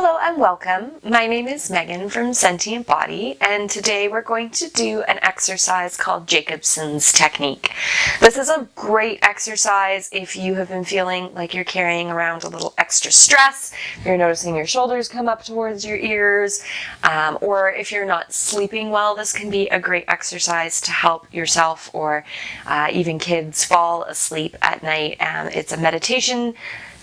Hello and welcome. My name is Megan from Sentient Body, and today we're going to do an exercise called Jacobsens technique. This is a great exercise if you have been feeling like you're carrying around a little extra stress, you're noticing your shoulders come up towards your ears, or if you're not sleeping well. This can be a great exercise to help yourself or even kids fall asleep at night. It's a meditation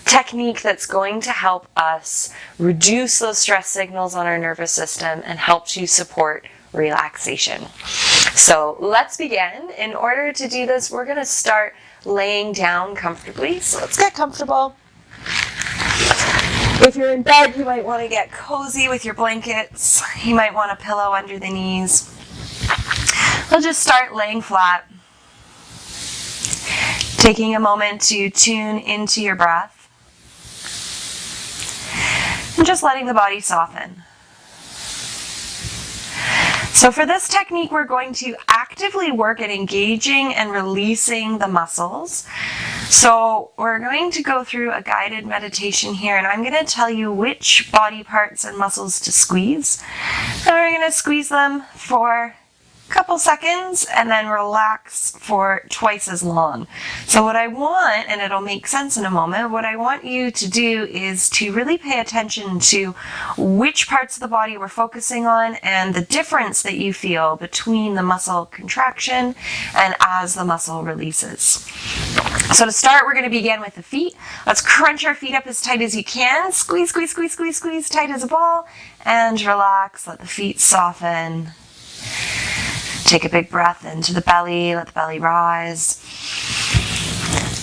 technique that's going to help us reduce those stress signals on our nervous system and help to support relaxation. So let's begin. In order to do this, we're going to start laying down comfortably. So let's get comfortable. If you're in bed, you might want to get cozy with your blankets. You might want a pillow under the knees. We'll just start laying flat, taking a moment to tune into your breath. And just letting the body soften. So for this technique, we're going to actively work at engaging and releasing the muscles. So we're going to go through a guided meditation here, and I'm going to tell you which body parts and muscles to squeeze. And we're going to squeeze them for couple seconds and then relax for twice as long. So what I want, and it'll make sense in a moment, what I want you to do is to really pay attention to which parts of the body we're focusing on and the difference that you feel between the muscle contraction and as the muscle releases. So to start, we're going to begin with the feet. Let's crunch our feet up as tight as you can. Squeeze, squeeze, squeeze, squeeze, squeeze, tight as a ball, and relax. Let the feet soften. Take a big breath into the belly, let the belly rise,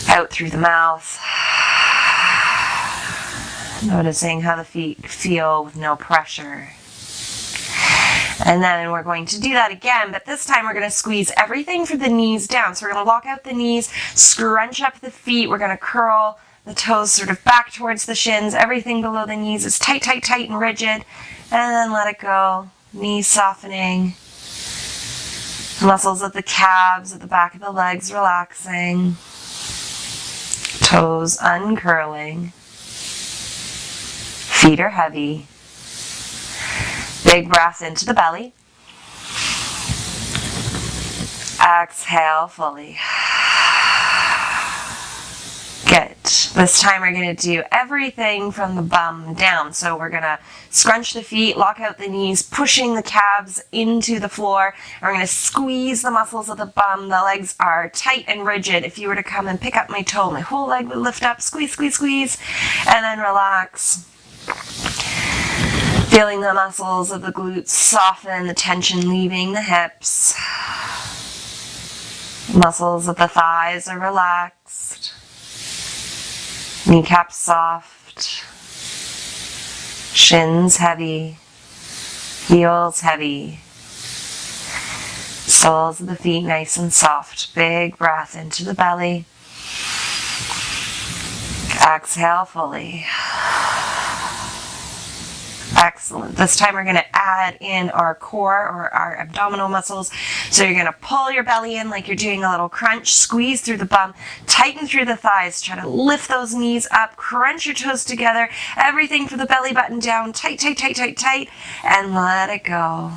out through the mouth. Noticing how the feet feel with no pressure. And then we're going to do that again, but this time we're going to squeeze everything from the knees down. So we're going to lock out the knees, scrunch up the feet, we're going to curl the toes sort of back towards the shins. Everything below the knees is tight, tight, tight and rigid. And then let it go, knees softening. Muscles at the calves, at the back of the legs relaxing. Toes uncurling. Feet are heavy. Big breath into the belly. Exhale fully. Good. This time we're going to do everything from the bum down. So we're going to scrunch the feet, lock out the knees, pushing the calves into the floor. And we're going to squeeze the muscles of the bum. The legs are tight and rigid. If you were to come and pick up my toe, my whole leg would lift up. Squeeze, squeeze, squeeze. And then relax. Feeling the muscles of the glutes soften, the tension leaving the hips. Muscles of the thighs are relaxed. Kneecaps soft, shins heavy, heels heavy, soles of the feet nice and soft. Big breath into the belly. Exhale fully. Excellent. This time we're going to add in our core or our abdominal muscles. So you're going to pull your belly in like you're doing a little crunch, squeeze through the bum, tighten through the thighs, try to lift those knees up, crunch your toes together, everything from the belly button down, tight, tight, tight, tight, tight, and let it go.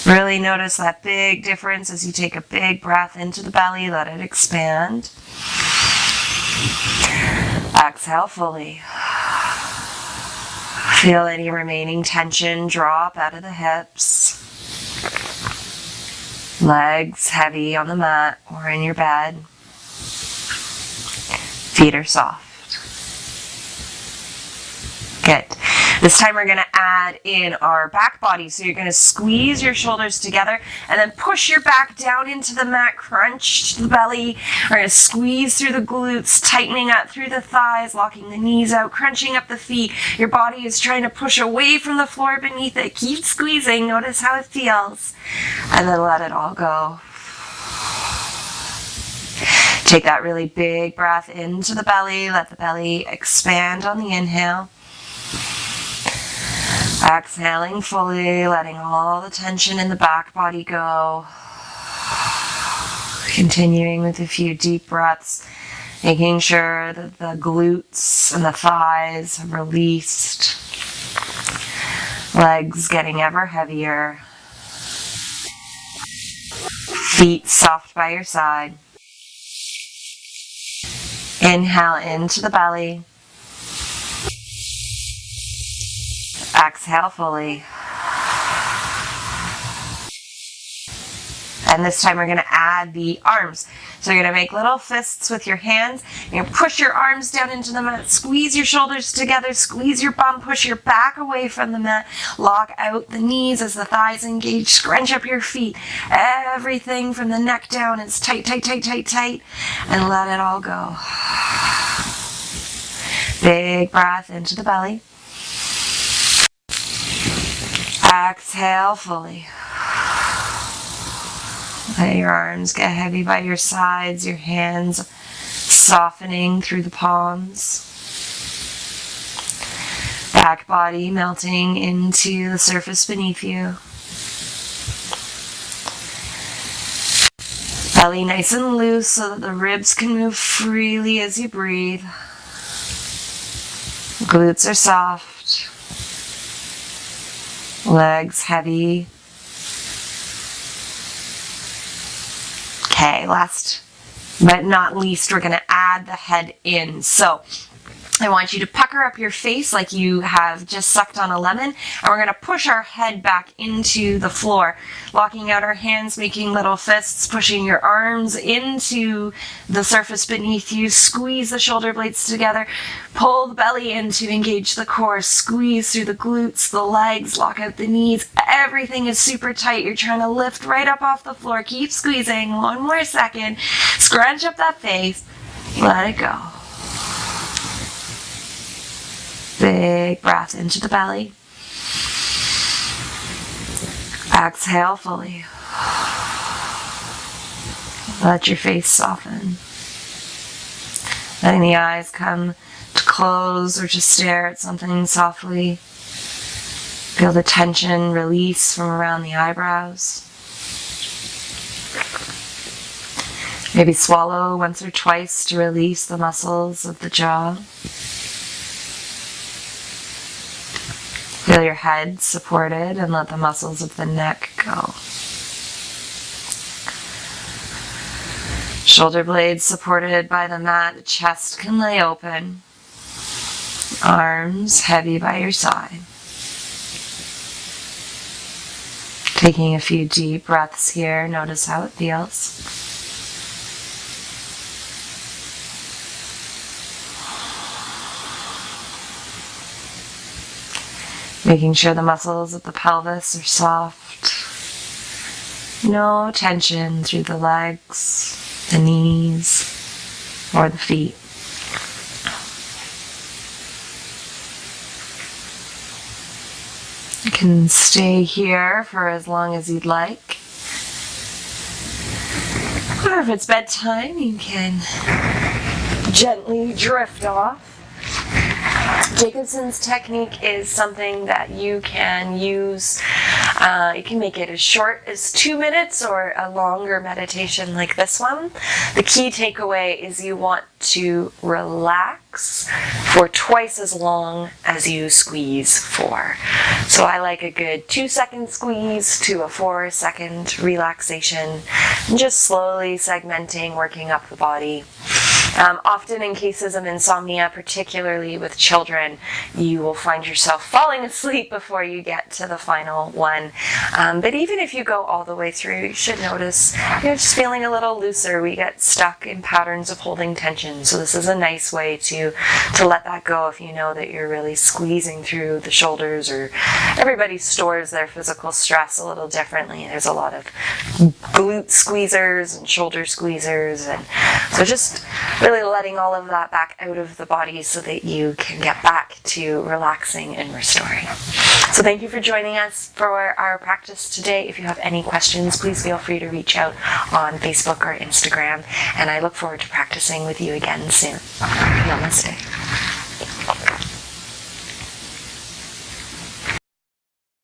Really notice that big difference as you take a big breath into the belly, let it expand. Exhale fully. Feel any remaining tension drop out of the hips. Legs heavy on the mat or in your bed. Feet are soft. Good. This time we're going to add in our back body. So you're going to squeeze your shoulders together and then push your back down into the mat, crunch the belly. We're going to squeeze through the glutes, tightening up through the thighs, locking the knees out, crunching up the feet. Your body is trying to push away from the floor beneath it. Keep squeezing. Notice how it feels. And then let it all go. Take that really big breath into the belly. Let the belly expand on the inhale. Exhaling fully, letting all the tension in the back body go. Continuing with a few deep breaths, making sure that the glutes and the thighs are released. Legs getting ever heavier. Feet soft by your side. Inhale into the belly. Exhale fully. And this time we're going to add the arms. So you're going to make little fists with your hands. You're going to push your arms down into the mat. Squeeze your shoulders together. Squeeze your bum. Push your back away from the mat. Lock out the knees as the thighs engage. Scrunch up your feet. Everything from the neck down is tight, tight, tight, tight, tight. And let it all go. Big breath into the belly. Exhale fully. Let your arms get heavy by your sides, your hands softening through the palms. Back body melting into the surface beneath you. Belly nice and loose so that the ribs can move freely as you breathe. Glutes are soft. Legs heavy. Okay, last but not least, we're going to add the head in. So I want you to pucker up your face like you have just sucked on a lemon, and we're going to push our head back into the floor, locking out our hands, making little fists, pushing your arms into the surface beneath you. Squeeze the shoulder blades together, pull the belly in to engage the core, squeeze through the glutes, the legs, lock out the knees. Everything is super tight. You're trying to lift right up off the floor. Keep squeezing. One more second. Scrunch up that face. Let it go. Big breath into the belly. Exhale fully. Let your face soften. Letting the eyes come to close or to stare at something softly. Feel the tension release from around the eyebrows. Maybe swallow once or twice to release the muscles of the jaw. Feel your head supported and let the muscles of the neck go. Shoulder blades supported by the mat. The chest can lay open. Arms heavy by your side. Taking a few deep breaths here. Notice how it feels. Making sure the muscles of the pelvis are soft. No tension through the legs, the knees, or the feet. You can stay here for as long as you'd like. Or if it's bedtime, you can gently drift off. Jacobsens technique is something that you can use. You can make it as short as 2 minutes or a longer meditation like this one. The key takeaway is you want to relax for twice as long as you squeeze for. So I like a good 2-second squeeze to a 4-second relaxation, and just slowly segmenting, working up the body. Often in cases of insomnia, particularly with children, you will find yourself falling asleep before you get to the final one. But even if you go all the way through, you should notice you're just feeling a little looser. We get stuck in patterns of holding tension. So this is a nice way to let that go if you know that you're really squeezing through the shoulders, or everybody stores their physical stress a little differently. There's a lot of glute squeezers and shoulder squeezers, and so just really letting all of that back out of the body so that you can get back to relaxing and restoring. So thank you for joining us for our practice today. If you have any questions, please feel free to reach out on Facebook or Instagram, and I look forward to practicing with you again soon. Namaste.